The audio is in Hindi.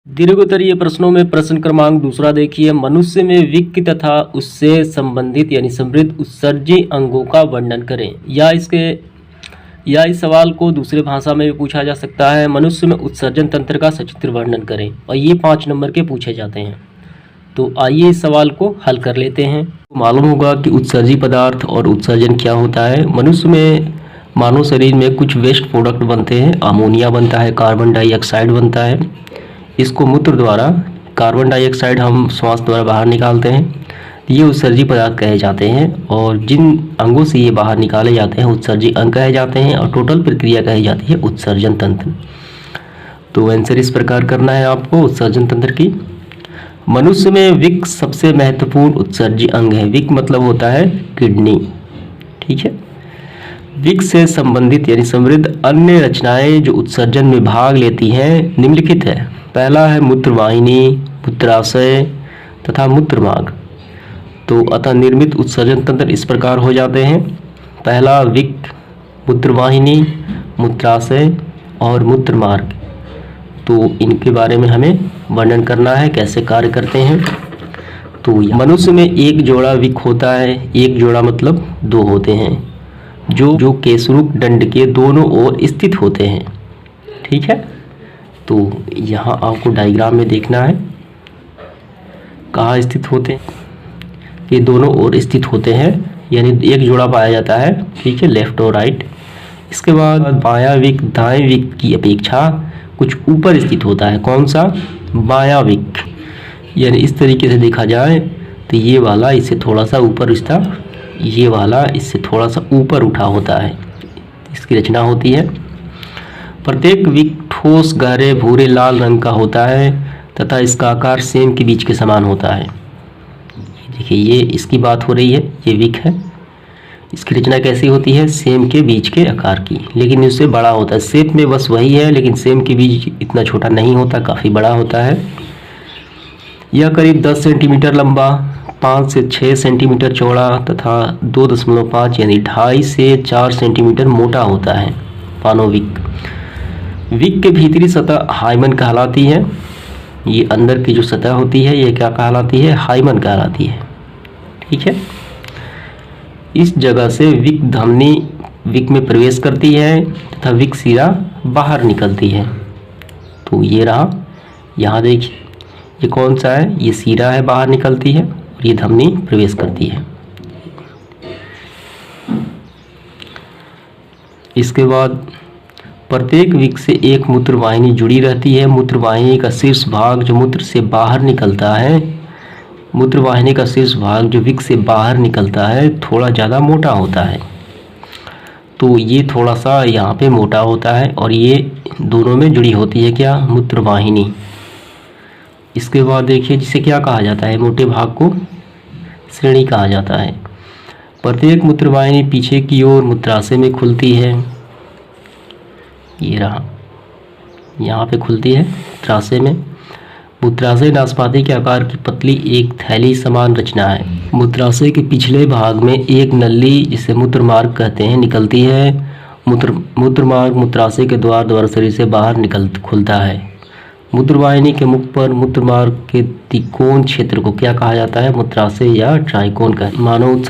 दीर्घोत्तरीय प्रश्नों में प्रश्न क्रमांक दूसरा देखिए, मनुष्य में विक तथा उससे संबंधित यानी समृद्ध उत्सर्जी अंगों का वर्णन करें। या इस सवाल को दूसरे भाषा में भी पूछा जा सकता है, मनुष्य में उत्सर्जन तंत्र का सचित्र वर्णन करें। और ये 5 नंबर के पूछे जाते हैं। तो आइए इस सवाल को हल कर लेते हैं। मालूम होगा कि उत्सर्जी पदार्थ और उत्सर्जन क्या होता है। मनुष्य में मानव शरीर में कुछ वेस्ट प्रोडक्ट बनते हैं। अमोनिया बनता है, कार्बन डाइऑक्साइड बनता है। इसको मूत्र द्वारा कार्बन डाइऑक्साइड हम श्वास द्वारा बाहर निकालते हैं। ये उत्सर्जी पदार्थ कहे जाते हैं और जिन अंगों से ये बाहर निकाले जाते हैं उत्सर्जी अंग कहे जाते हैं और टोटल प्रक्रिया कही जाती है उत्सर्जन तंत्र। तो आंसर इस प्रकार करना है आपको उत्सर्जन तंत्र की। मनुष्य में विक सबसे महत्वपूर्ण उत्सर्जी अंग है। विक मतलब होता है किडनी, ठीक है। विक से संबंधित यानी समृद्ध अन्य रचनाएं जो उत्सर्जन में भाग लेती हैं निम्नलिखित है। पहला है मूत्रवाहिनी, मूत्राशय तथा मूत्रमार्ग। तो अतः निर्मित उत्सर्जन तंत्र इस प्रकार हो जाते हैं। पहला विक, मूत्रवाहिनी, मूत्राशय और मूत्रमार्ग। तो इनके बारे में हमें वर्णन करना है, कैसे कार्य करते हैं। तो मनुष्य में एक जोड़ा विक होता है। एक जोड़ा मतलब 2 होते हैं जो केसरूक दंड के दोनों ओर स्थित होते हैं, ठीक है। तो यहाँ आपको डायग्राम में देखना है कहाँ स्थित होते हैं। ये दोनों ओर स्थित होते हैं यानी एक जोड़ा पाया जाता है, ठीक है, लेफ्ट और राइट। इसके बाद बायां विक दाएं विक की अपेक्षा कुछ ऊपर स्थित होता है। कौन सा? बायां विक। यानी इस तरीके से देखा जाए तो ये वाला इससे थोड़ा सा ऊपर उठता, ये वाला इससे थोड़ा सा ऊपर उठा होता है। इसकी रचना होती है। प्रत्येक विक ठोस गहरे भूरे लाल रंग का होता है तथा इसका आकार सेम के बीज के समान होता है। देखिए ये इसकी बात हो रही है, ये विक है। इसकी रचना कैसी होती है? सेम के बीज के आकार की, लेकिन इससे बड़ा होता है। शेप में बस वही है लेकिन सेम के बीज इतना छोटा नहीं होता, काफ़ी बड़ा होता है। यह करीब 10 सेंटीमीटर लंबा, 5 से 6 सेंटीमीटर चौड़ा तथा 2.5 यानी 2.5 से 4 सेंटीमीटर मोटा होता है। पानोविक। विक के भीतरी सतह हाइमन कहलाती है। ये अंदर की जो सतह होती है ये क्या कहलाती है? हाइमन कहलाती है, ठीक है। इस जगह से विक धमनी विक में प्रवेश करती है तथा विक सिरा बाहर निकलती है। तो ये रहा, यहाँ देखिए ये कौन सा है? ये सिरा है, बाहर निकलती है और ये धमनी प्रवेश करती है। इसके बाद प्रत्येक विक से एक मूत्रवाहिनी जुड़ी रहती है। मूत्रवाहिनी का शीर्ष भाग जो मूत्र से बाहर निकलता है, मूत्रवाहिनी का शीर्ष भाग जो विक से बाहर निकलता है थोड़ा ज़्यादा मोटा होता है। तो ये थोड़ा सा यहाँ पे मोटा होता है और ये दोनों में जुड़ी होती है क्या? मूत्रवाहिनी। इसके बाद देखिए जिसे क्या कहा जाता है? मोटे भाग को श्रेणी कहा जाता है। प्रत्येक मूत्रवाहिनी पीछे की ओर मूत्राशय में खुलती है। ये रहा, यहाँ पे खुलती है मूत्राशय में। मूत्राशय नाशपाती के आकार की पतली एक थैली समान रचना है। मूत्राशय के पिछले भाग में एक नली जिसे मूत्रमार्ग कहते हैं निकलती है। मूत्रमार्ग मूत्राशय के द्वारा शरीर से बाहर खुलता है। मूत्रवाहिनी के मुख पर मूत्रमार्ग के त्रिकोण क्षेत्र को क्या कहा जाता है? मूत्राशय या ट्राइकोन का मानव